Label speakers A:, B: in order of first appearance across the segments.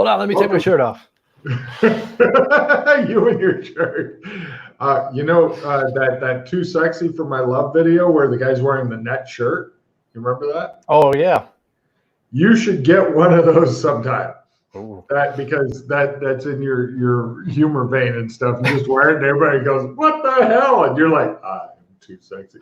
A: Hold on, let me take my shirt off.
B: You and your shirt. That Too Sexy for My Love video where the guy's wearing the net shirt. You remember that?
A: Oh yeah.
B: You should get one of those sometime.
A: Ooh.
B: Because that's in your humor vein and stuff. You just wear it and everybody goes, "What the hell?" And you're like, "I'm too sexy."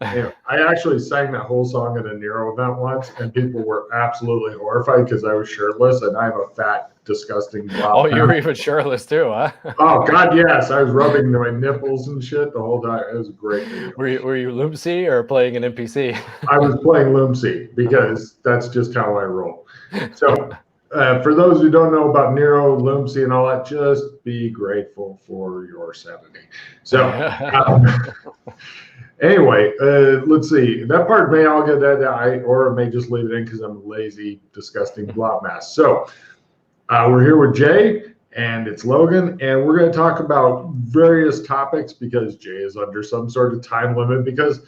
B: Anyway, I actually sang that whole song at a Nero event once, and people were absolutely horrified because I was shirtless and I'm a fat, disgusting blob.
A: Oh, you were even shirtless too, huh?
B: Oh God, yes! I was rubbing my nipples and shit the whole time. It was a great video.
A: Were you Loomsy or playing an NPC?
B: I was playing Loomsy because that's just how I roll. So. For those who don't know about Nero, Loomsy, and all that, just be grateful for your sanity. So, anyway, let's see. That part may all get that, or I may just leave it in because I'm a lazy, disgusting blob mass. So, we're here with Jay, and it's Logan, and we're going to talk about various topics because Jay is under some sort of time limit because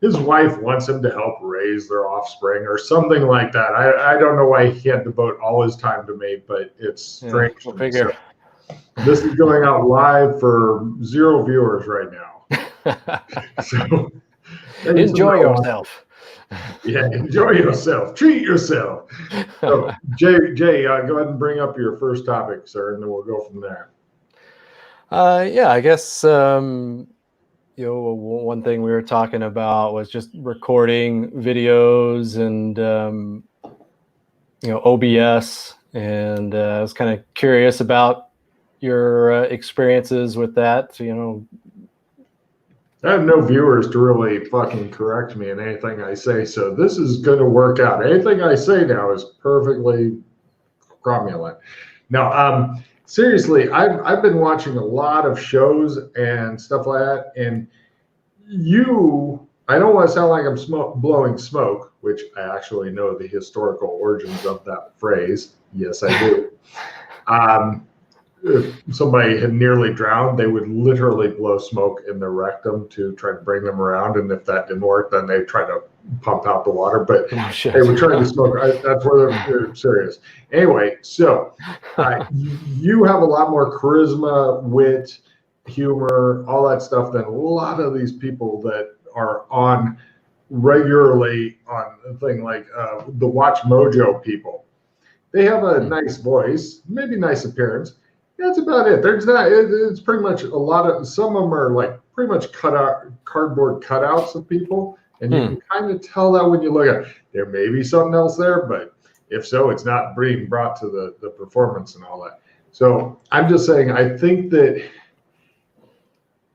B: his wife wants him to help raise their offspring or something like that. I don't know why he had to devote all his time to me, but it's strange.
A: We'll figure.
B: So, this is going out live for 0 viewers right now. So
A: enjoy yourself.
B: Yeah, enjoy yourself. Treat yourself. So, Jay, go ahead and bring up your first topic, sir, and then we'll go from there.
A: Yeah, I guess. One thing we were talking about was just recording videos and, OBS. And I was kind of curious about your experiences with that.
B: I have no viewers to really fucking correct me in anything I say. So this is going to work out. Anything I say now is perfectly cromulent. Now, seriously, I've been watching a lot of shows and stuff like that, and I don't want to sound like I'm blowing smoke, which I actually know the historical origins of that phrase. Yes, I do. If somebody had nearly drowned, they would literally blow smoke in their rectum to try to bring them around, and if that didn't work, then they try to pump out the water, but they were trying to smoke. That's where they're serious. Anyway, so you have a lot more charisma, wit, humor, all that stuff than a lot of these people that are on regularly on a thing like the Watch Mojo people. They have a nice voice, maybe nice appearance. That's about it. There's not. It's pretty much a lot of. Some of them are like pretty much cardboard cutouts of people. And you can kind of tell that when you look at it. There may be something else there, but if so, it's not being brought to the performance and all that. So I'm just saying, I think that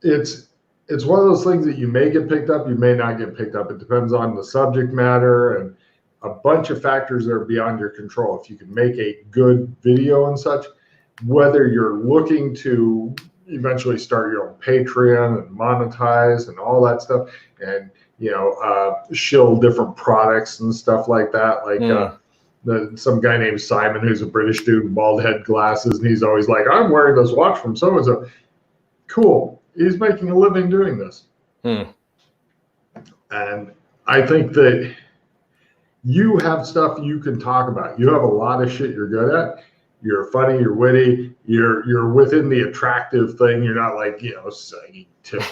B: it's one of those things that you may get picked up, you may not get picked up. It depends on the subject matter and a bunch of factors that are beyond your control. If you can make a good video and such, whether you're looking to eventually start your own Patreon and monetize and all that stuff, and shill different products and stuff like that. Like some guy named Simon, who's a British dude, bald head, glasses, and he's always like, "I'm wearing this watch from so and so." Cool. He's making a living doing this. And I think that you have stuff you can talk about. You have a lot of shit you're good at. You're funny, you're witty, you're within the attractive thing. You're not like, saggy tip,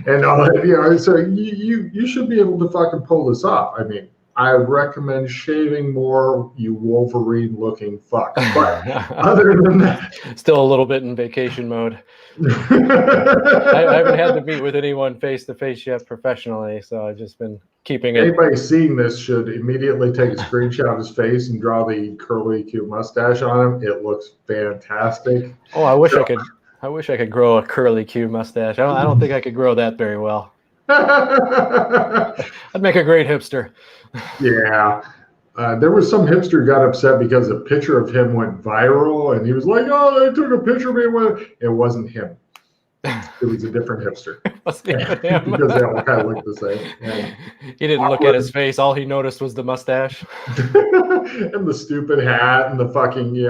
B: and all that, so you should be able to fucking pull this off. I mean, I recommend shaving more, you Wolverine looking fuck. But other than that,
A: still a little bit in vacation mode. I haven't had to meet with anyone face to face yet professionally, so I've just been keeping it.
B: Anybody seeing this should immediately take a screenshot of his face and draw the curly cute mustache on him. It looks fantastic.
A: Oh, I wish I could grow a curly cute mustache. I don't think I could grow that very well. I'd make a great hipster.
B: Yeah. There was some hipster got upset because a picture of him went viral, and he was like, "Oh, they took a picture of me." It wasn't him. It was a different hipster.
A: Because they
B: all kind of look the same. And
A: he didn't look at his face. All he noticed was the mustache.
B: And the stupid hat and the fucking,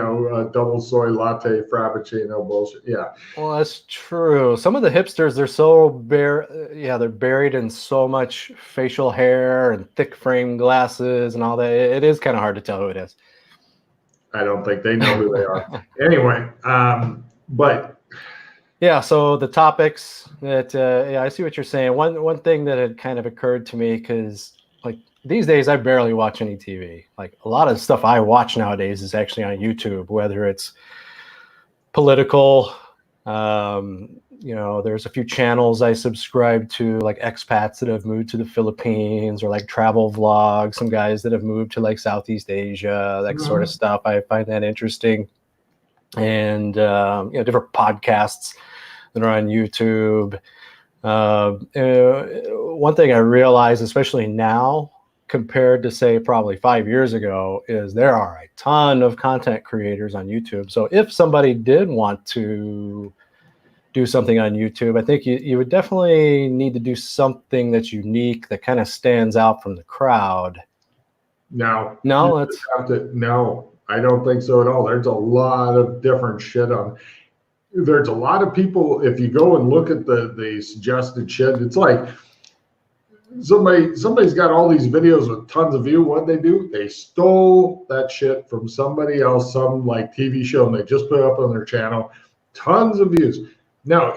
B: double soy latte frappuccino bullshit. Yeah.
A: Well, that's true. Some of the hipsters, they're so they're buried in so much facial hair and thick frame glasses and all that. It is kind of hard to tell who it is.
B: I don't think they know who they are. Anyway, but
A: yeah. So the topics that yeah, I see what you're saying. One thing that had kind of occurred to me, because like these days I barely watch any TV. Like a lot of stuff I watch nowadays is actually on YouTube, whether it's political. You know, there's a few channels I subscribe to, like expats that have moved to the Philippines, or like travel vlogs, some guys that have moved to like Southeast Asia, that sort of stuff. I find that interesting. And, you know, different podcasts that are on YouTube. One thing I realize, especially now compared to say probably 5 years ago, is there are a ton of content creators on YouTube. So if somebody did want to do something on YouTube, I think you would definitely need to do something that's unique, that kind of stands out from the crowd.
B: No, I don't think so at all. There's a lot of different shit on. There's a lot of people. If you go and look at the suggested shit, it's like somebody's got all these videos with tons of views. What they do? They stole that shit from somebody else, some like TV show, and they just put it up on their channel. Tons of views. No,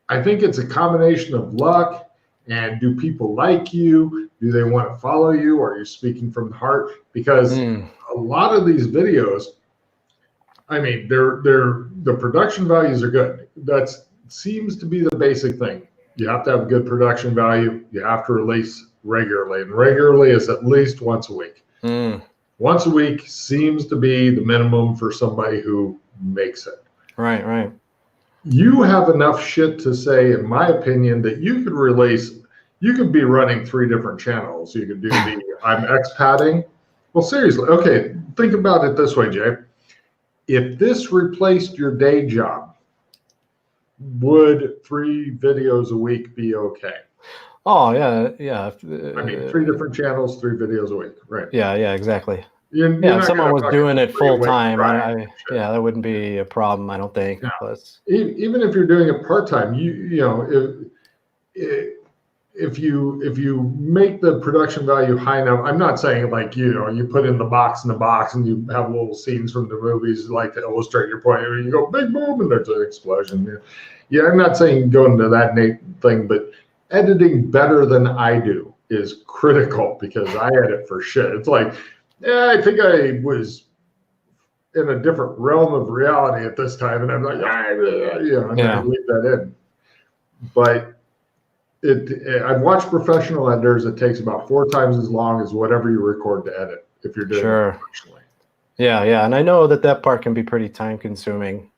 B: I think it's a combination of luck and do people like you? Do they want to follow you? Or are you speaking from the heart? Because a lot of these videos, I mean, the production values are good. That seems to be the basic thing. You have to have good production value. You have to release regularly, and regularly is at least once a week. Once a week seems to be the minimum for somebody who makes it.
A: Right.
B: You have enough shit to say, in my opinion, that you could be running 3 different channels. You could do the I'm expatting. Well, seriously, okay, think about it this way, Jay. If this replaced your day job, would 3 videos a week be okay?
A: Oh, yeah.
B: I mean, 3 different channels, 3 videos a week, right?
A: Yeah, exactly.
B: You're
A: if someone was doing it full time,
B: yeah,
A: that wouldn't be a problem, I don't think.
B: No. Even if you're doing it part time, you know, if you make the production value high enough, I'm not saying like, you know, you put in the box and you have little scenes from the movies like to illustrate your point, or you go big boom and there's an explosion. Yeah, I'm not saying go into that thing, but editing better than I do is critical, because I edit for shit. It's like, yeah, I think I was in a different realm of reality at this time, and I'm like, I'm gonna leave that in. But I've watched professional editors. It takes about 4 times as long as whatever you record to edit if you're doing it professionally.
A: Yeah, and I know that part can be pretty time consuming.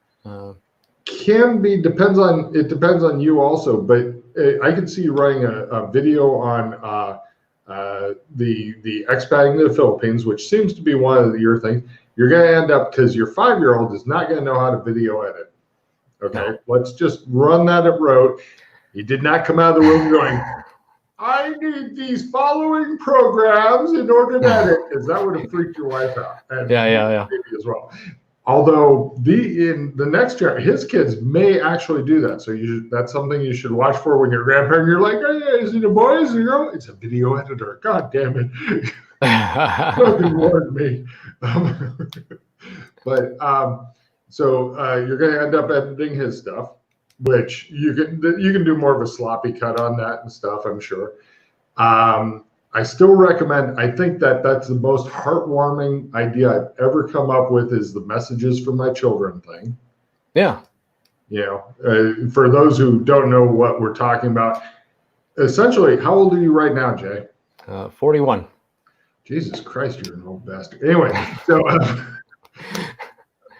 B: Can be, depends on you also. But I could see you writing a video on the expatting to the Philippines, which seems to be one of your things. You're going to end up, because your 5-year-old is not going to know how to video edit. Okay, no. Let's just run that at road. He did not come out of the room going, I need these following programs in order to edit, because that would have freaked your wife out. And
A: yeah.
B: Maybe as well. Although in the next year, his kids may actually do that. So that's something you should watch for when you're a grandparent. You're like, hey, is it a boy? Is it a girl? It's a video editor. God damn it. Fucking warned me. So you're going to end up editing his stuff, which you can do more of a sloppy cut on that and stuff, I'm sure. I still recommend, I think that's the most heartwarming idea I've ever come up with, is the messages for my children thing.
A: Yeah.
B: You know, for those who don't know what we're talking about, essentially, how old are you right now, Jay?
A: 41.
B: Jesus Christ, you're an old bastard. Anyway, so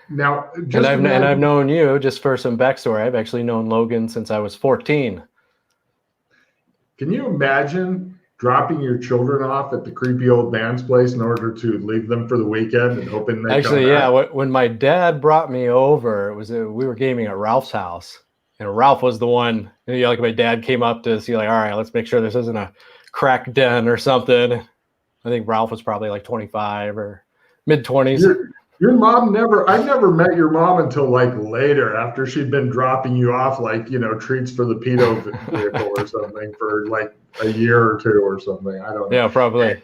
B: now,
A: I've known you, just for some backstory, I've actually known Logan since I was 14.
B: Can you imagine dropping your children off at the creepy old man's place in order to leave them for the weekend and hoping they
A: actually come back? When my dad brought me over, we were gaming at Ralph's house, and Ralph was the one, you know, like my dad came up to see, like, all right, let's make sure this isn't a crack den or something. I think Ralph was probably like 25 or mid-20s.
B: Your mom I never met your mom until like later, after she'd been dropping you off, like, you know, treats for the pedo vehicle or something for like a year or 2 or something. I don't know.
A: Yeah, probably.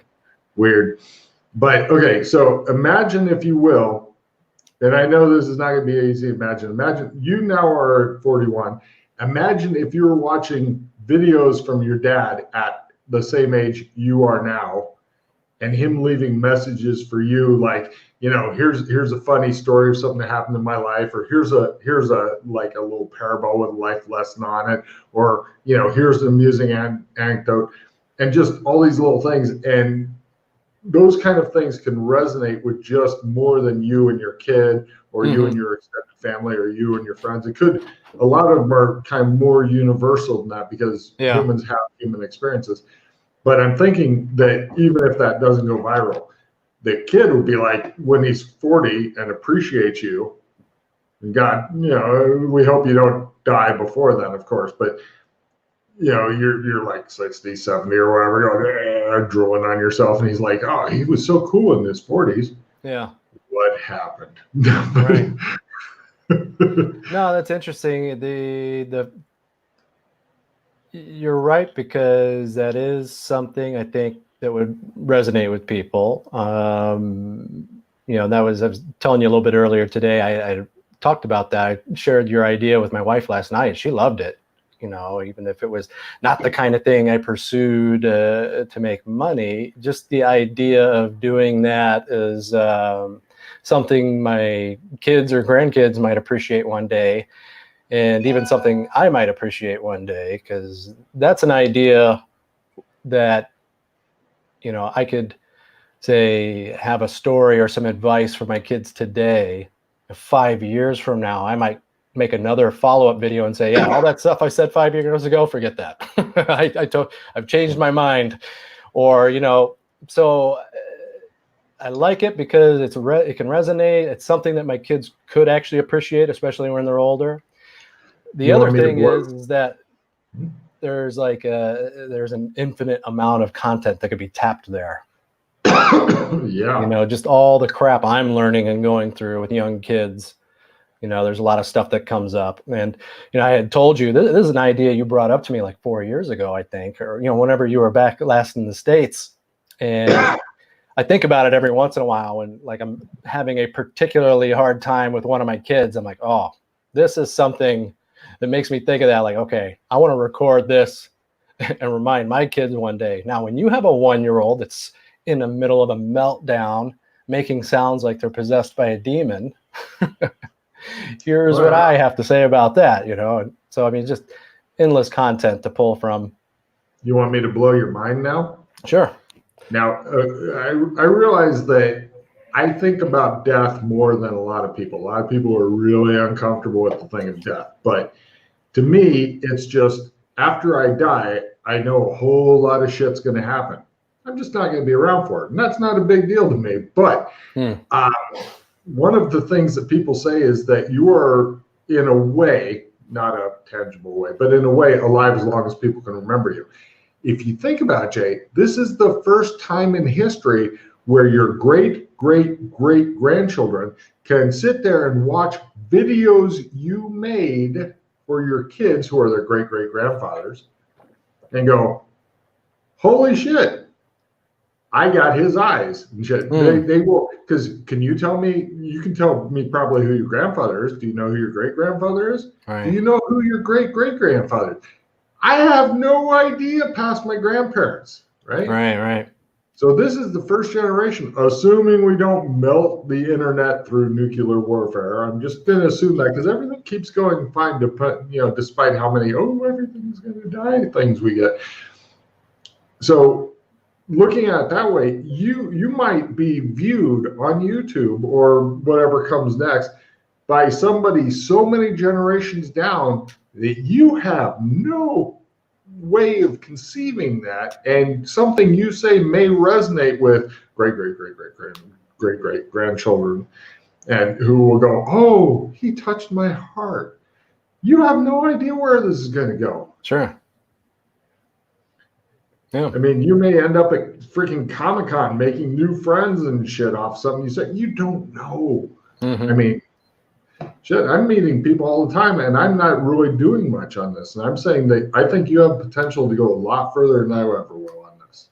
B: Weird. But okay, so imagine, if you will, and I know this is not going to be easy. Imagine you now are 41. Imagine if you were watching videos from your dad at the same age you are now, and him leaving messages for you, like, you know, here's a funny story of something that happened in my life, or here's a like a little parable with a life lesson on it, or, you know, here's an amusing anecdote, and just all these little things. And those kind of things can resonate with just more than you and your kid, or you and your extended family, or you and your friends. It could, a lot of them are kind of more universal than that, because humans have human experiences. But I'm thinking that even if that doesn't go viral, the kid would be like, when he's 40 and appreciates you, and God, you know, we hope you don't die before then, of course, but you know, you're like 60, 70 or whatever, going, drooling on yourself. And he's like, oh, he was so cool in his 40s.
A: Yeah.
B: What happened?
A: Right. No, that's interesting. You're right, because that is something I think that would resonate with people. You know, I was telling you a little bit earlier today, I talked about that. I shared your idea with my wife last night. She loved it. You know, even if it was not the kind of thing I pursued to make money, just the idea of doing that is something my kids or grandkids might appreciate one day, and even something I might appreciate one day, because that's an idea that, you know, I could say have a story or some advice for my kids today. 5 years from now, I might make another follow-up video and say, yeah, all that stuff I said 5 years ago, forget that. I've changed my mind. Or, you know, so I like it because it can resonate. It's something that my kids could actually appreciate, especially when they're older. The other thing is that there's an infinite amount of content that could be tapped there.
B: Yeah.
A: You know, just all the crap I'm learning and going through with young kids. You know, there's a lot of stuff that comes up. And, you know, I had told you, this is an idea you brought up to me like 4 years ago, I think, or, you know, whenever you were back last in the States. And I think about it every once in a while when, like, I'm having a particularly hard time with one of my kids. I'm like, oh, this is something that makes me think of that. Like, okay, I want to record this and remind my kids one day. Now, when you have a 1-year-old that's in the middle of a meltdown, making sounds like they're possessed by a demon, here's what I have to say about that, you know? And so, I mean, just endless content to pull from.
B: You want me to blow your mind now?
A: Sure.
B: Now, I realize that I think about death more than a lot of people. A lot of people are really uncomfortable with the thing of death. But to me, it's just, after I die, I know a whole lot of shit's going to happen. I'm just not going to be around for it. And that's not a big deal to me. But one of the things that people say is that you are, in a way, not a tangible way, but in a way, alive as long as people can remember you. If you think about it, Jay, this is the first time in history where your great-great-great-grandchildren can sit there and watch videos you made for your kids, who are their great-great-grandfathers, and go, holy shit, I got his eyes and shit. They will, because you can tell me probably who your grandfather is. Do you know who your great-grandfather is?
A: Right.
B: Do you know who your great-great-grandfather is? I have no idea past my grandparents, right?
A: Right.
B: So this is the first generation, assuming we don't melt the internet through nuclear warfare. I'm just going to assume that, because everything keeps going fine, despite how many, everything's going to die things we get. So looking at it that way, you might be viewed on YouTube or whatever comes next by somebody so many generations down that you have no way of conceiving that, and something you say may resonate with great-great-great-great-grandchildren, and who will go, oh, he touched my heart. You have no idea where this is going to go.
A: Sure. Yeah.
B: I mean, you may end up at freaking Comic-Con making new friends and shit off something you said. You don't know. I mean, shit, I'm meeting people all the time, and I'm not really doing much on this. And I'm saying that I think you have potential to go a lot further than I ever will on this.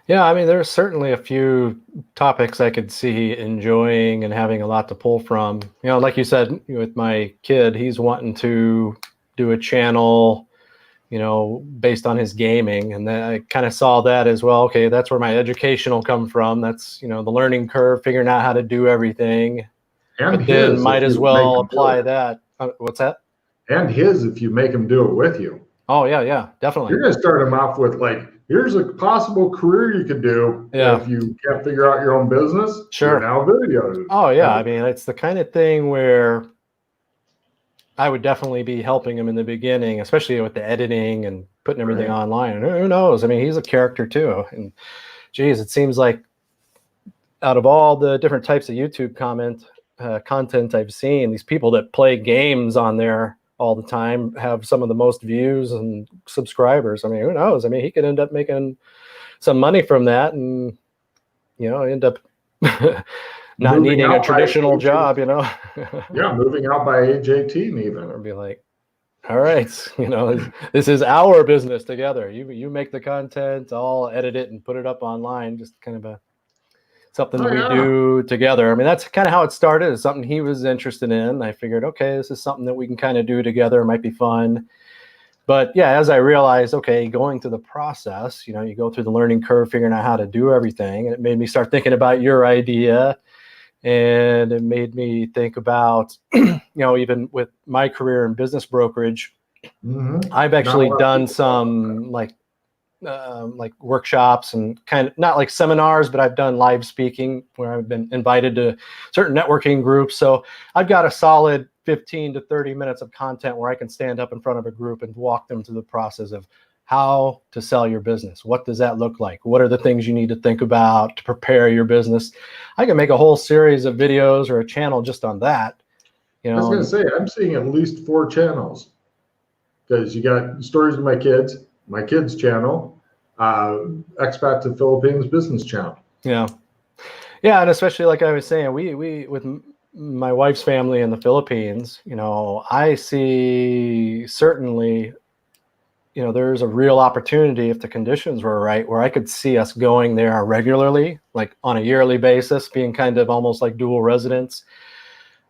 A: Yeah, I mean, there's certainly a few topics I could see enjoying and having a lot to pull from. You know, like you said, with my kid, he's wanting to do a channel, you know, based on his gaming. And then I kind of saw that as well. Okay, that's where my education will come from. That's, you know, the learning curve, figuring out how to do everything.
B: And
A: But then might as well apply that. What's that?
B: And his, if you make him do it with you.
A: Oh, yeah, definitely.
B: You're going to start him off with like, here's a possible career you could do if you can't figure out your own business.
A: Sure.
B: Now video.
A: Oh, yeah. I mean, it's the kind of thing where I would definitely be helping him in the beginning, especially with the editing and putting everything online. And who knows? I mean, he's a character too. And geez, it seems like out of all the different types of YouTube content I've seen, these people that play games on there all the time have some of the most views and subscribers. I mean, who knows? I mean, he could end up making some money from that and, you know, end up not needing a traditional job, you know?
B: Yeah, moving out by age 18 even.
A: Or be like, all right, you know, this is our business together. You make the content, I'll edit it and put it up online. Just kind of something we do together. I mean, that's kind of how it started. It's something he was interested in. I figured, okay, this is something that we can kind of do together. It might be fun. But yeah, as I realized, okay, going through the process, you know, you go through the learning curve, figuring out how to do everything. And it made me start thinking about your idea. And it made me think about, you know, even with my career in business brokerage, I've actually done some like workshops and kind of not like seminars, but I've done live speaking where I've been invited to certain networking groups. So I've got a solid 15 to 30 minutes of content where I can stand up in front of a group and walk them through the process of how to sell your business. What does that look like? What are the things you need to think about to prepare your business? I can make a whole series of videos or a channel just on that. You know,
B: I was going to say, I'm seeing at least 4 channels because you got Stories of my kids channel, Expat to Philippines business channel.
A: Yeah. And especially like I was saying, we with my wife's family in the Philippines, you know, I see certainly, you know, there's a real opportunity if the conditions were right, where I could see us going there regularly, like on a yearly basis, being kind of almost like dual residents,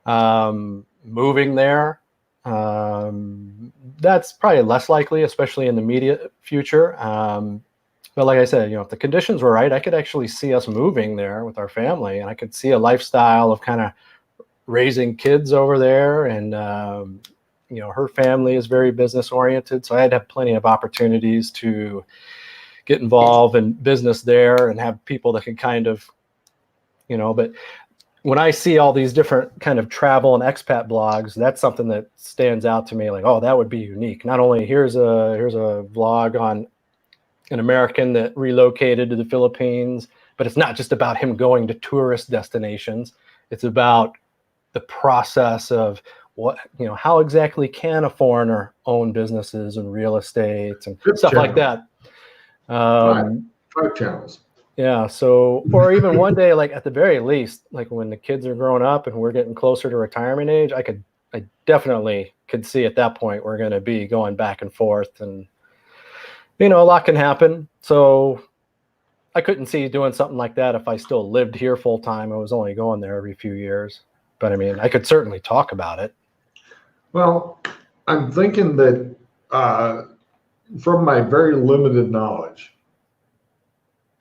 A: moving there. That's probably less likely, especially in the immediate future. But like I said, you know, if the conditions were right, I could actually see us moving there with our family, and I could see a lifestyle of kind of raising kids over there. And, you know, her family is very business oriented. So I'd have plenty of opportunities to get involved in business there and have people that can kind of, you know, but when I see all these different kind of travel and expat blogs, that's something that stands out to me like, oh, that would be unique. Not only here's a vlog on an American that relocated to the Philippines, but it's not just about him going to tourist destinations. It's about the process of what, you know, how exactly can a foreigner own businesses and real estate and stuff like that.
B: 5 channels.
A: Yeah. So, or even one day, like at the very least, like when the kids are growing up and we're getting closer to retirement age, I definitely could see at that point we're going to be going back and forth, and, you know, a lot can happen. So I couldn't see doing something like that if I still lived here full time. I was only going there every few years, but I mean, I could certainly talk about it.
B: Well, I'm thinking that from my very limited knowledge,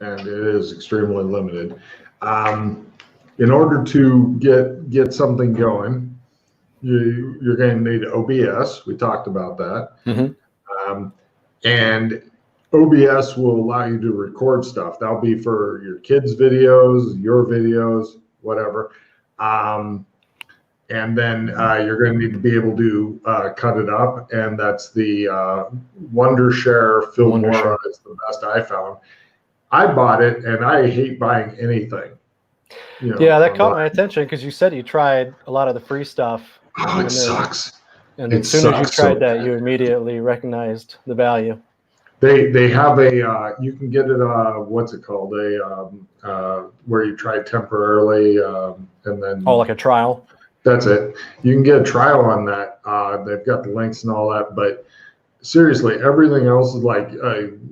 B: and it is extremely limited, in order to get something going, you're going to need OBS. We talked about that. And OBS will allow you to record stuff. That'll be for your kids' videos, your videos, whatever. And then you're going to need to be able to cut it up. And that's the Wondershare Filmora. It's the best I found. I bought it, and I hate buying anything. You know,
A: yeah, that caught my attention because you said you tried a lot of the free stuff.
B: Oh, it sucks.
A: And as soon as you tried that, you immediately recognized the value.
B: They have a you can get it what's it called, a where you try temporarily and then
A: like a trial.
B: That's it. You can get a trial on that. They've got the links and all that, but seriously, everything else is like,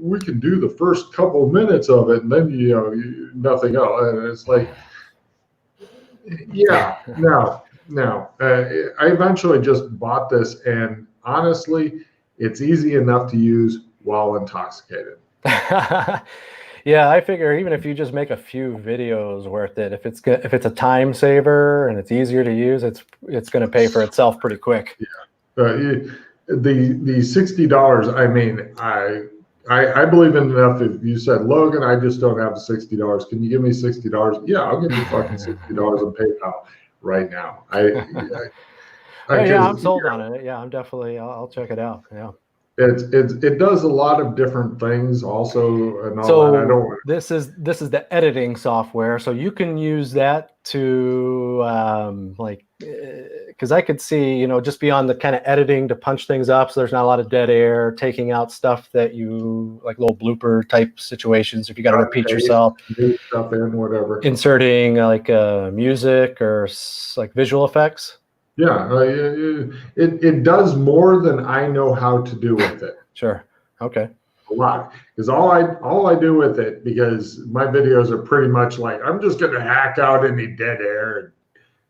B: we can do the first couple minutes of it, and then nothing else. And it's like, yeah, no. I eventually just bought this, and honestly, it's easy enough to use while intoxicated.
A: Yeah, I figure even if you just make a few videos worth it, if it's a time saver and it's easier to use, it's going to pay for itself pretty quick.
B: Yeah, the $60. I mean, I believe in enough. If you said, Logan, I just don't have $60. Can you give me $60? Yeah, I'll give you fucking $60 on PayPal right now.
A: Yeah, I'm sold on it. Yeah, I'm definitely. I'll check it out. Yeah.
B: It does a lot of different things also, and all
A: so
B: that. I don't.
A: This is the editing software, so you can use that to because I could see just beyond the kind of editing to punch things up, so there's not a lot of dead air, taking out stuff that you like little blooper type situations if you got to repeat yourself,
B: new stuff in whatever,
A: inserting like music or like visual effects.
B: Yeah, it does more than I know how to do with it.
A: Sure. Okay.
B: A lot, because all I do with it, because my videos are pretty much like, I'm just going to hack out any dead air and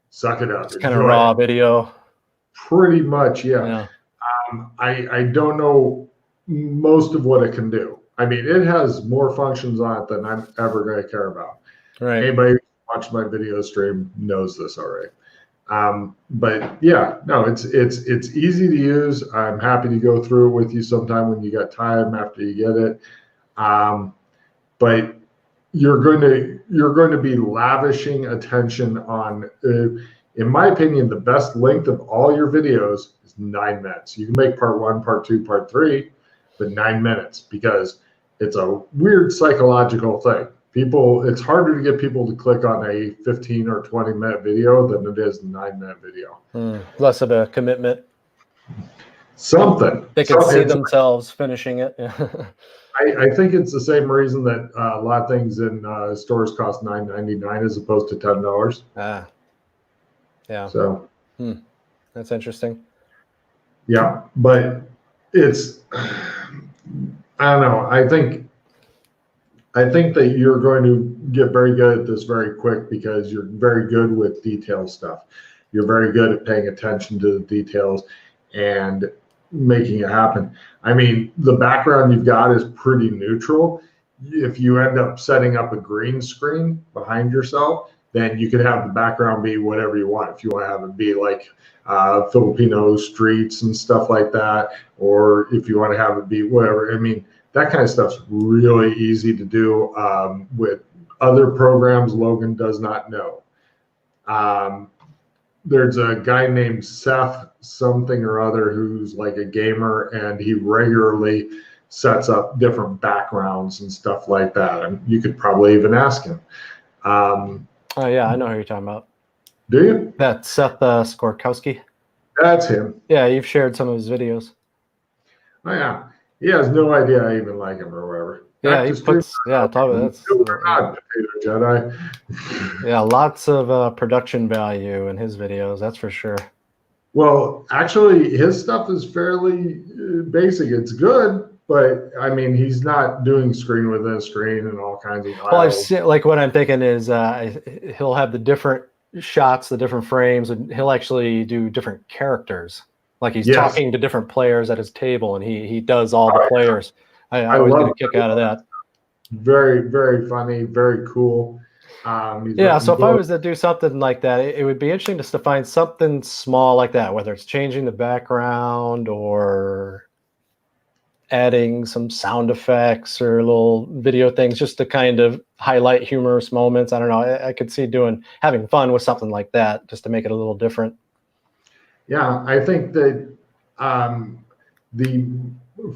B: suck it up.
A: It's kind of raw video.
B: Pretty much, yeah. I don't know most of what it can do. I mean, it has more functions on it than I'm ever going to care about.
A: Right.
B: Anybody who watched my video stream knows this already. But yeah, no, it's easy to use. I'm happy to go through it with you sometime when you got time after you get it. But you're going to be lavishing attention on, in my opinion, the best length of all your videos is 9 minutes. You can make part 1, part 2, part 3, but 9 minutes, because it's a weird psychological thing. It's harder to get people to click on a 15 or 20-minute video than it is a 9-minute video.
A: Less of a commitment.
B: Something.
A: They can see themselves finishing it.
B: I think it's the same reason that a lot of things in stores cost $9.99 as opposed to $10.
A: Yeah.
B: So.
A: That's interesting.
B: Yeah, but it's, I don't know. I think that you're going to get very good at this very quick, because you're very good with detail stuff. You're very good at paying attention to the details and making it happen. I mean, the background you've got is pretty neutral. If you end up setting up a green screen behind yourself, then you could have the background be whatever you want. If you want to have it be like Filipino streets and stuff like that, or if you want to have it be whatever. I mean, that kind of stuff's really easy to do with other programs Logan does not know. There's a guy named Seth something or other who's like a gamer, and he regularly sets up different backgrounds and stuff like that. And you could probably even ask him.
A: Oh yeah, I know who you're talking about.
B: Do you?
A: That's Seth Skorkowski.
B: That's him.
A: Yeah, you've shared some of his videos.
B: Oh yeah. He has no idea I even like him or whatever.
A: Yeah, he puts. Yeah, that's.
B: Not Potato Jedi.
A: Yeah, lots of production value in his videos. That's for sure.
B: Well, actually, his stuff is fairly basic. It's good, but I mean, he's not doing screen within a screen and all kinds of.
A: Well, I've seen, like, what I'm thinking is he'll have the different shots, the different frames, and he'll actually do different characters. Like he's talking to different players at his table, and he does all the players. I always get a kick out of that.
B: Very, very funny, very cool.
A: Yeah, so if I was to do something like that, it would be interesting just to find something small like that, whether it's changing the background or adding some sound effects or little video things just to kind of highlight humorous moments. I don't know. I could see having fun with something like that just to make it a little different.
B: Yeah, I think that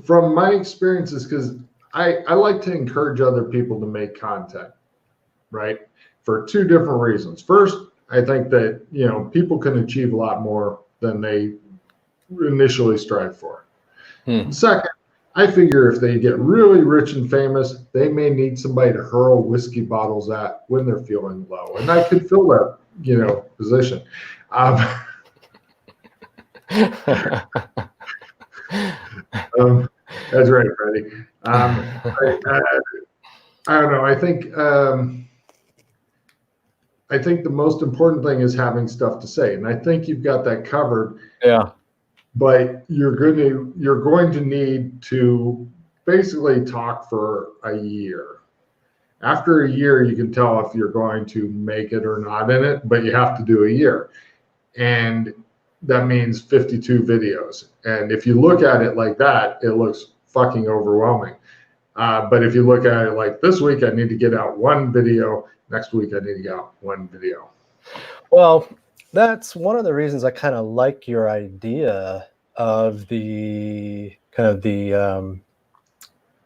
B: from my experiences, because I like to encourage other people to make content, right? For two different reasons. First, I think that people can achieve a lot more than they initially strive for. Second, I figure if they get really rich and famous, they may need somebody to hurl whiskey bottles at when they're feeling low, and I could fill that position. That's right, Freddie. I don't know. I think the most important thing is having stuff to say, and I think you've got that covered.
A: Yeah.
B: But you're going to need to basically talk for a year. After a year, you can tell if you're going to make it or not in it, but you have to do a year. And that means 52 videos. And if you look at it like that, it looks fucking overwhelming. But if you look at it like this week, I need to get out one video. Next week, I need to get out one video.
A: Well, that's one of the reasons I kind of like your idea of the kind of the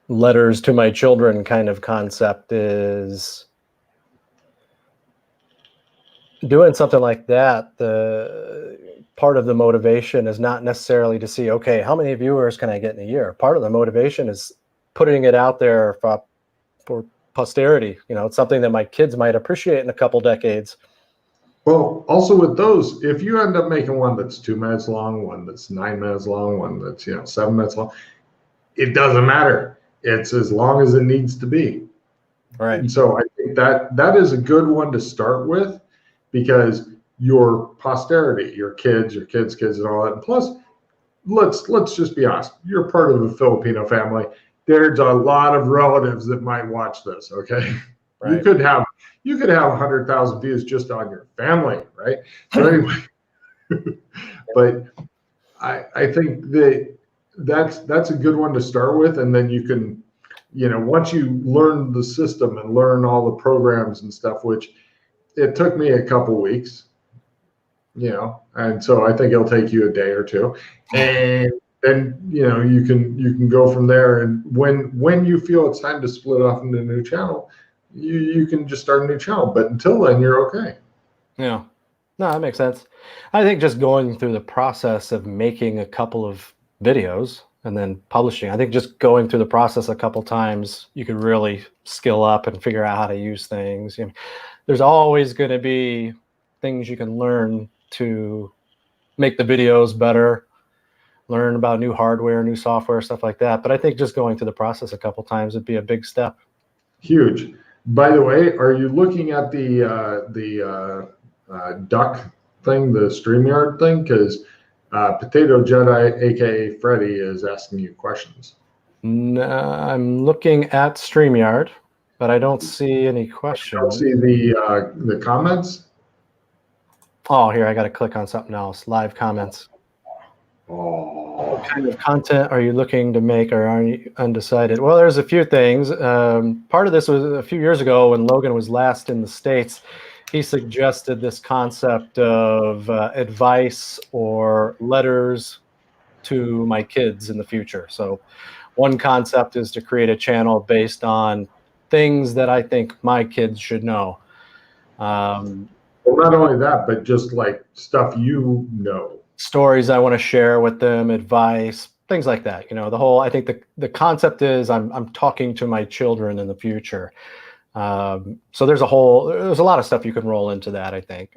A: letters to my children kind of concept, is doing something like that. The part of the motivation is not necessarily to see, okay, how many viewers can I get in a year? Part of the motivation is putting it out there for posterity. You know, it's something that my kids might appreciate in a couple decades.
B: Well, also with those, if you end up making one that's 2 minutes long, one that's 9 minutes long, one that's 7 minutes long, it doesn't matter. It's as long as it needs to be.
A: Right.
B: And so I think that is a good one to start with, because your posterity, your kids, and all that. And plus, let's just be honest. You're part of a Filipino family. There's a lot of relatives that might watch this. Okay. Right. You could have 100,000 views just on your family, right? So anyway, but I think that's a good one to start with, and then you can, once you learn the system and learn all the programs and stuff, which it took me a couple weeks, and so I think it'll take you a day or two, and then you can go from there. And when you feel it's time to split off into a new channel, you can just start a new channel. But until then, you're okay.
A: Yeah. No, that makes sense. I think just going through the process of making a couple of videos and then publishing, I think just going through the process a couple times, you could really skill up and figure out how to use things. There's always going to be things you can learn to make the videos better, learn about new hardware, new software, stuff like that. But I think just going through the process a couple times would be a big step.
B: Huge. By the way, are you looking at the duck thing, the StreamYard thing? Because Potato Jedi, aka Freddy, is asking you questions.
A: No, I'm looking at StreamYard, but I don't see any questions.
B: I don't see the comments.
A: Oh, here, I got to click on something else. Live comments.
B: Oh.
A: What kind of content are you looking to make, or are you undecided? Well, there's a few things. Part of this was a few years ago when Logan was last in the States. He suggested this concept of advice or letters to my kids in the future. So one concept is to create a channel based on things that I think my kids should know.
B: Well, not only that, but just like stuff
A: stories I want to share with them, advice, things like that. I think the concept is I'm talking to my children in the future. So there's a lot of stuff you can roll into that, I think.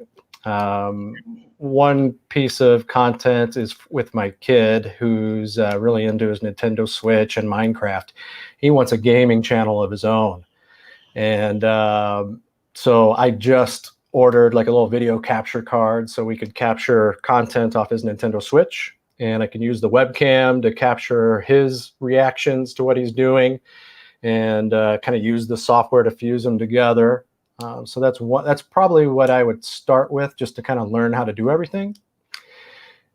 A: One piece of content is with my kid who's really into his Nintendo Switch and Minecraft. He wants a gaming channel of his own. And so I just ordered like a little video capture card so we could capture content off his Nintendo Switch. And I can use the webcam to capture his reactions to what he's doing, and kind of use the software to fuse them together. So that's probably what I would start with, just to kind of learn how to do everything.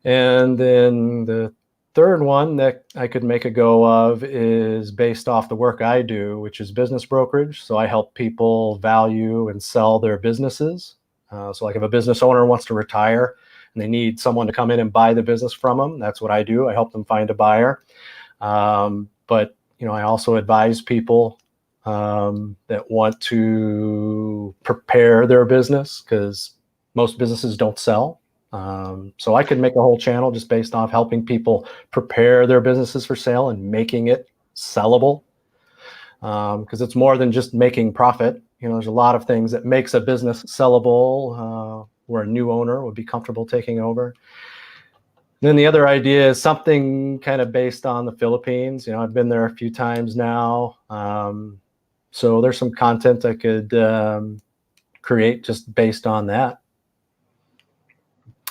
A: And then the third one that I could make a go of is based off the work I do, which is business brokerage. So I help people value and sell their businesses. So like if a business owner wants to retire and they need someone to come in and buy the business from them, that's what I do. I help them find a buyer. But I also advise people that want to prepare their business, because most businesses don't sell. So I could make a whole channel just based off helping people prepare their businesses for sale and making it sellable, because it's more than just making profit. There's a lot of things that makes a business sellable, where a new owner would be comfortable taking over. Then the other idea is something kind of based on the Philippines. You know, I've been there a few times now. So there's some content I could create just based on that.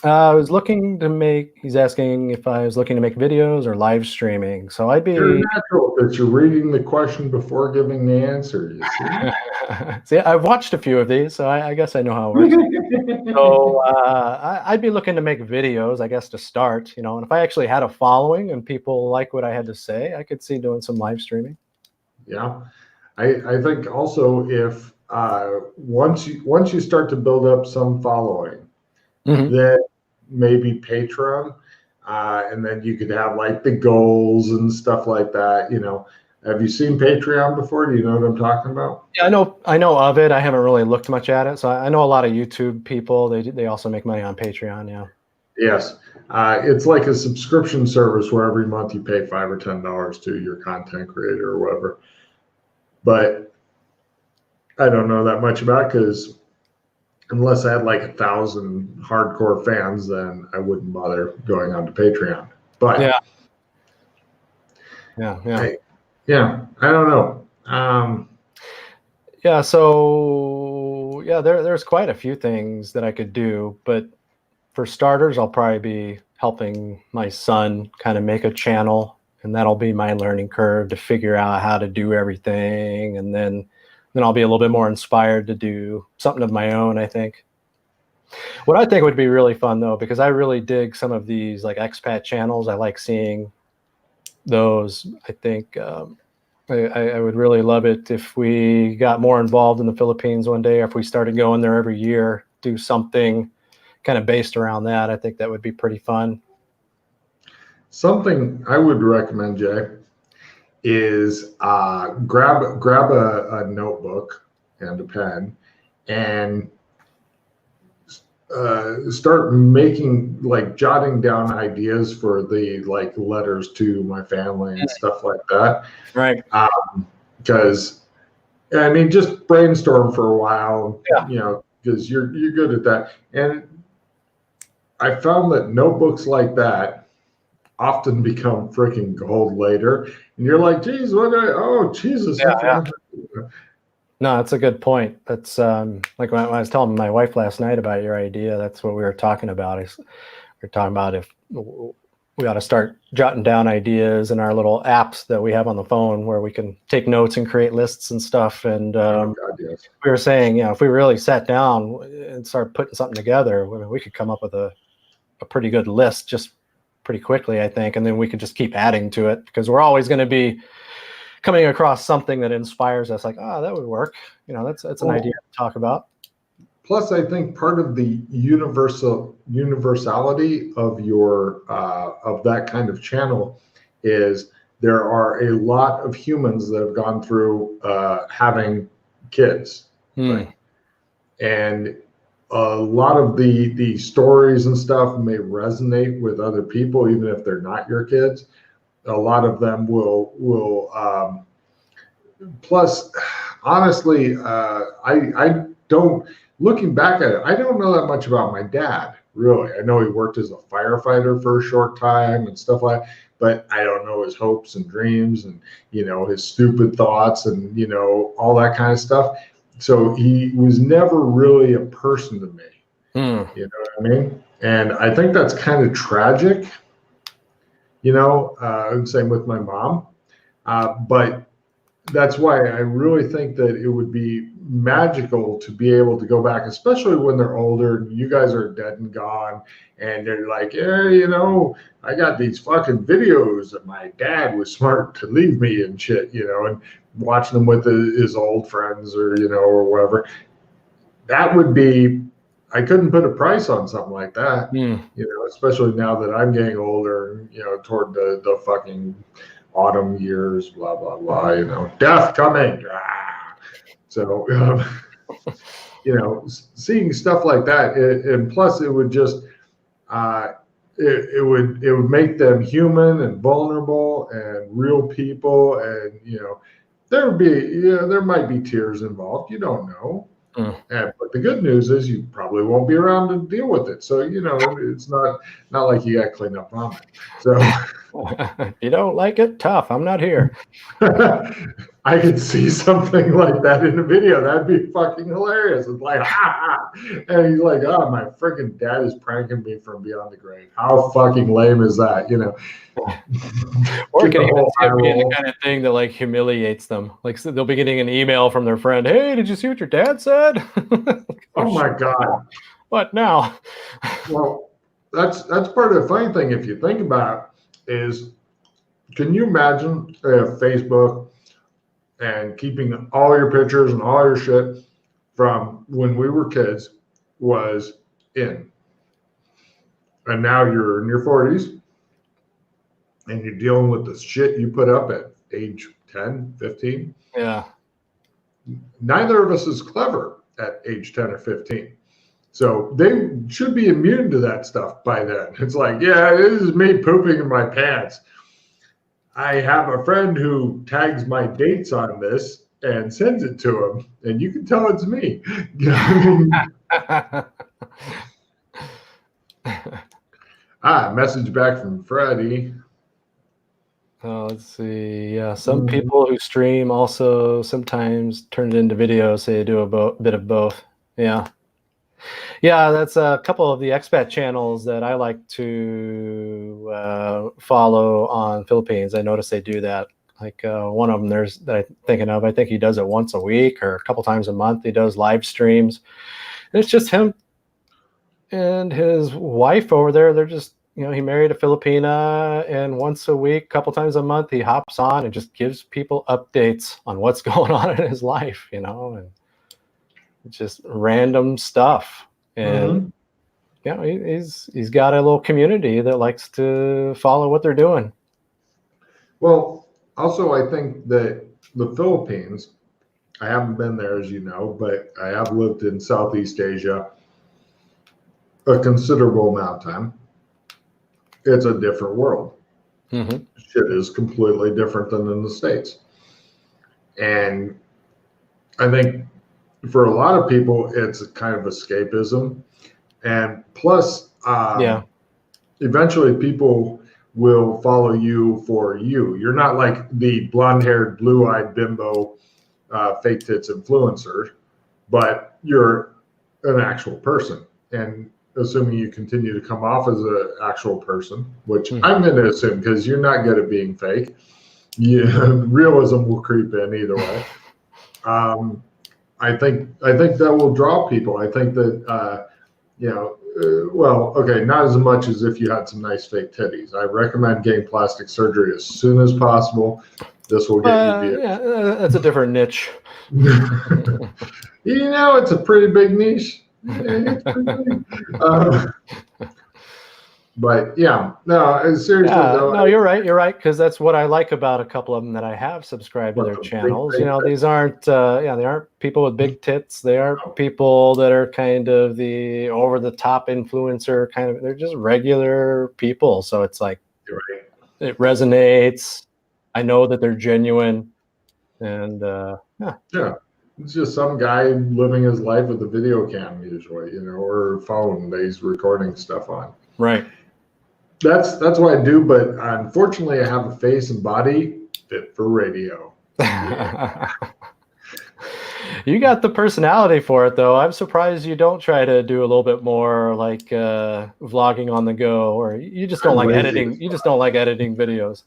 A: I was looking to make, he's asking if I was looking to make videos or live streaming. So I'd be...
B: You're natural that you're reading the question before giving the answer, you see?
A: See, I've watched a few of these, so I guess I know how it works. So I'd be looking to make videos, I guess, to start, you know, and if I actually had a following and people like what I had to say, I could see doing some live streaming.
B: Yeah. I think also if once you start to build up some following, then maybe Patreon, and then you could have like the goals and stuff like that. You know, have you seen Patreon before? Do you know what I'm talking about?
A: Yeah, I know of it. I haven't really looked much at it. So I know a lot of YouTube people. They also make money on Patreon. Yeah.
B: Yes, it's like a subscription service where every month you pay $5 or $10 to your content creator or whatever. But I don't know that much about it because unless I had like 1,000 hardcore fans, then I wouldn't bother going on to Patreon. But
A: yeah,
B: I don't know.
A: Yeah, so yeah, there's quite a few things that I could do, but for starters, I'll probably be helping my son kind of make a channel, and that'll be my learning curve to figure out how to do everything, and then I'll be a little bit more inspired to do something of my own, I think. What I think would be really fun, though, because I really dig some of these like expat channels. I like seeing those. I think I would really love it if we got more involved in the Philippines one day, or if we started going there every year, do something kind of based around that. I think that would be pretty fun.
B: Something I would recommend, Jay, is grab a notebook and a pen and start making, like, jotting down ideas for the like letters to my family and stuff like that.
A: Right.
B: Because I mean, just brainstorm for a while.
A: Yeah.
B: You know, because you're good at that. And I found that notebooks like that often become freaking gold later, and you're like, geez, oh Jesus.
A: Yeah. No, that's a good point. That's like when I was telling my wife last night about your idea, that's what we were talking about. We're talking about if we ought to start jotting down ideas in our little apps that we have on the phone where we can take notes and create lists and stuff. And
B: yes.
A: We were saying, you know, if we really sat down and started putting something together, we could come up with a pretty good list just pretty quickly, I think. And then we could just keep adding to it, because we're always going to be coming across something that inspires us, like, oh, that would work. You know, that's an idea to talk about.
B: Plus, I think part of the universality of your of that kind of channel is there are a lot of humans that have gone through having kids, right? And a lot of the stories and stuff may resonate with other people, even if they're not your kids. A lot of them will. Plus, honestly, I don't. Looking back at it, I don't know that much about my dad, really. I know he worked as a firefighter for a short time and stuff like that, but I don't know his hopes and dreams and, you know, his stupid thoughts and, you know, all that kind of stuff. So he was never really a person to me. You know what I mean? And I think that's kind of tragic, you know, same with my mom. But that's why I really think that it would be magical to be able to go back, especially when they're older and you guys are dead and gone, and they're like, yeah, you know, I got these fucking videos that my dad was smart to leave me and shit, you know, and watching them with his old friends or, you know, or whatever. That would be, I couldn't put a price on something like that, you know, especially now that I'm getting older, you know, toward the fucking autumn years, blah, blah, blah, you know, death coming. So, you know, seeing stuff like that, and plus it would just, it would make them human and vulnerable and real people. And, you know, there might be tears involved. You don't know, But the good news is you probably won't be around to deal with it. So, it's not like you got to clean up vomit. So
A: you don't like it? Tough. I'm not here.
B: I could see something like that in a video. That'd be fucking hilarious. It's like, and he's like, oh, my freaking dad is pranking me from beyond the grave. How fucking lame is that?
A: Or it can even be the kind of thing that like humiliates them. Like so they'll be getting an email from their friend. Hey, did you see what your dad said?
B: Oh my God.
A: What now?
B: Well, that's part of the funny thing, if you think about it, is can you imagine Facebook and keeping all your pictures and all your shit from when we were kids was in? And now you're in your 40s and you're dealing with the shit you put up at age 10, 15.
A: Yeah.
B: Neither of us is clever at age 10 or 15. So they should be immune to that stuff by then. It's like, yeah, this is me pooping in my pants. I have a friend who tags my dates on this and sends it to him, and you can tell it's me. Message back from Freddie.
A: Oh, let's see. Yeah, some people who stream also sometimes turn it into videos. They do a bit of both. Yeah. Yeah, that's a couple of the expat channels that I like to follow on Philippines. I notice they do that. Like one of them that I'm thinking of, I think he does it once a week or a couple times a month. He does live streams. And it's just him and his wife over there. They're just, he married a Filipina, and once a week, couple times a month, he hops on and just gives people updates on what's going on in his life, and it's just random stuff. And he's got a little community that likes to follow what they're doing.
B: Well, also I think that the Philippines, I haven't been there, as you know, but I have lived in Southeast Asia a considerable amount of time. It's a different world.
A: Mm-hmm.
B: Shit is completely different than in the States. And I think for a lot of people, it's a kind of escapism. And plus, eventually people will follow you for you. You're not like the blonde-haired, blue-eyed bimbo fake tits influencer, but you're an actual person. And assuming you continue to come off as an actual person, which I'm going to assume because you're not good at being fake. Realism will creep in either way. I think that will draw people. I think that not as much as if you had some nice fake titties. I recommend getting plastic surgery as soon as possible. This will get you.
A: Yeah, that's a different niche.
B: It's a pretty big niche. But yeah, no, seriously.
A: No, you're right. Because that's what I like about a couple of them that I have subscribed to their channels. These aren't, they aren't people with big tits. They aren't people that are kind of the over-the-top influencer kind of. They're just regular people. So it's like, it resonates. I know that they're genuine, and
B: yeah. It's just some guy living his life with a video cam, usually, or a phone that he's recording stuff on.
A: Right.
B: That's what I do, but unfortunately, I have a face and body fit for radio. Yeah.
A: You got the personality for it, though. I'm surprised you don't try to do a little bit more like vlogging on the go, or you just don't like editing. You just don't like editing videos.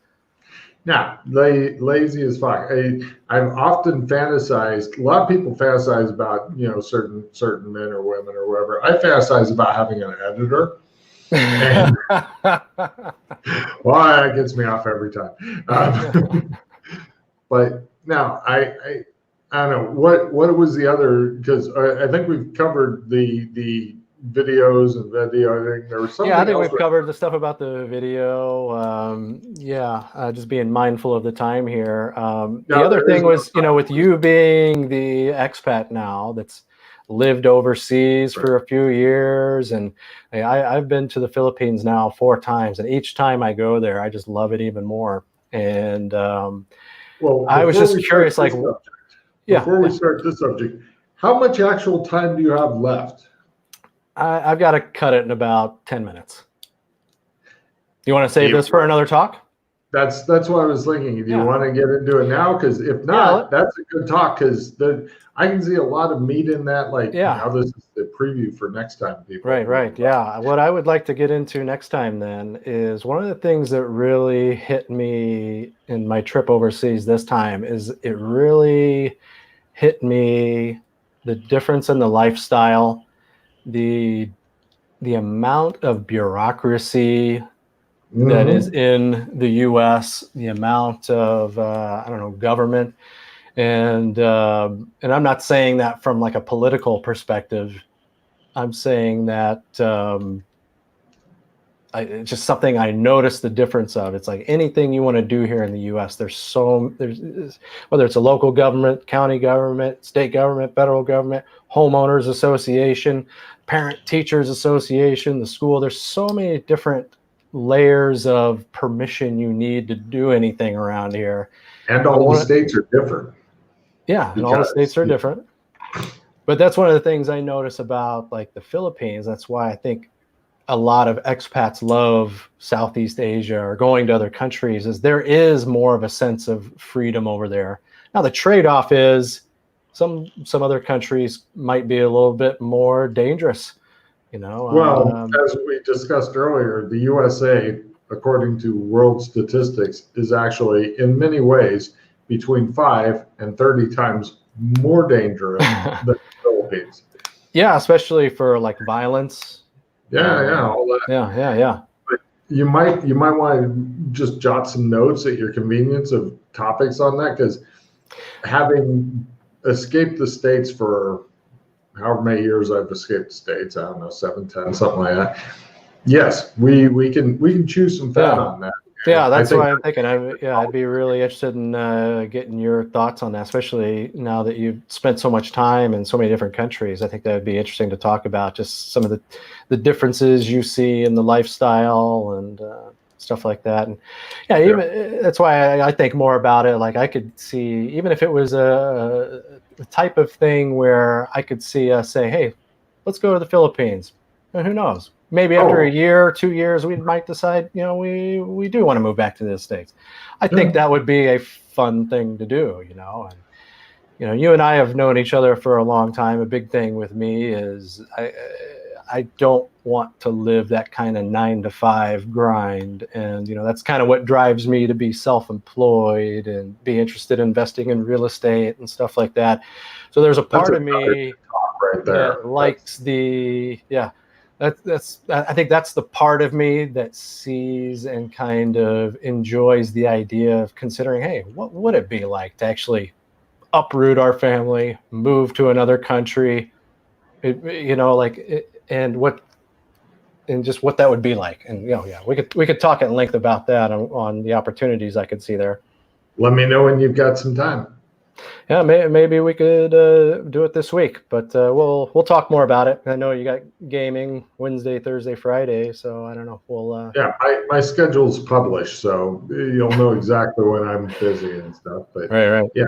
B: No, lazy as fuck. I've often fantasized. A lot of people fantasize about certain men or women or whatever. I fantasize about having an editor. And, well, that gets me off every time. But now I don't know what was the other, because I think we've covered the videos and video editing. There was something.
A: Yeah, I think we've covered the stuff about the video. Just being mindful of the time here. The other thing was, with you being the expat now that's lived overseas for a few years, and I've been to the Philippines now 4 times, and each time I go there, I just love it even more. And I was just curious, like,
B: before we start this subject, How much actual time do you have left?
A: I've got to cut it in about 10 minutes. Do you want to save this for another talk?
B: That's what I was thinking. Do you want to get into it now? Because if not, that's a good talk. Because I can see a lot of meat in that. Like, now this is the preview for next time, people.
A: Right. Yeah. What I would like to get into next time then is one of the things that really hit me in my trip overseas this time is it really hit me the difference in the lifestyle, the amount of bureaucracy that is in the U.S., the amount of government, and I'm not saying that from like a political perspective. I'm saying that it's just something I noticed the difference of. It's like anything you want to do here in the U.S. There's whether it's a local government, county government, state government, federal government, homeowners association, parent teachers association, the school. There's so many different layers of permission you need to do anything around here.
B: And all the states are different.
A: Yeah, and all the states are different. But that's one of the things I notice about like the Philippines. That's why I think a lot of expats love Southeast Asia or going to other countries, is there is more of a sense of freedom over there. Now the trade-off is some other countries might be a little bit more dangerous.
B: Well, as we discussed earlier, the USA, according to world statistics, is actually in many ways between 5 and 30 times more dangerous than the Philippines.
A: Yeah, especially for like violence.
B: All that.
A: Yeah.
B: But you might want to just jot some notes at your convenience of topics on that, because having escaped the States for however many years I've escaped the States, I don't know, 7, 10, something like that. Yes, we can chew some fat on that.
A: Yeah, that's why I'm thinking. I'd be really interested in getting your thoughts on that, especially now that you've spent so much time in so many different countries. I think that would be interesting to talk about, just some of the differences you see in the lifestyle and stuff like that. And that's why I think more about it. Like I could see, even if it was a type of thing where I could see us say, hey, let's go to the Philippines. And who knows? Maybe after a year or 2 years, we might decide, we do want to move back to the States. I think that would be a fun thing to do, And, you and I have known each other for a long time. A big thing with me is I don't want to live that kind of 9-to-5 grind. And, that's kind of what drives me to be self-employed and be interested in investing in real estate and stuff like that. So there's a part of me that likes I think that's the part of me that sees and kind of enjoys the idea of considering, hey, what would it be like to actually uproot our family, move to another country, and just what that would be like. And we could talk at length about that on the opportunities I could see there.
B: Let me know when you've got some time.
A: Yeah, maybe we could do it this week, but we'll talk more about it. I know you got gaming Wednesday, Thursday, Friday, so I don't know. We'll
B: my schedule's published, so you'll know exactly when I'm busy and stuff. But
A: right.
B: Yeah.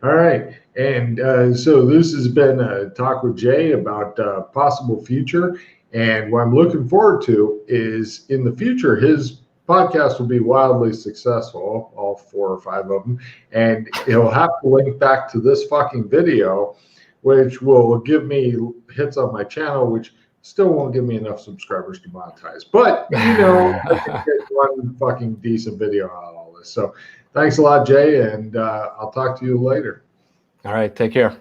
B: All right, and so this has been a talk with Jay about possible future, and what I'm looking forward to is in the future his podcast will be wildly successful, all 4 or 5 of them, and he'll have to link back to this fucking video, which will give me hits on my channel, which still won't give me enough subscribers to monetize. But, I can get one fucking decent video out of all this. So thanks a lot, Jay, and I'll talk to you later.
A: All right, take care.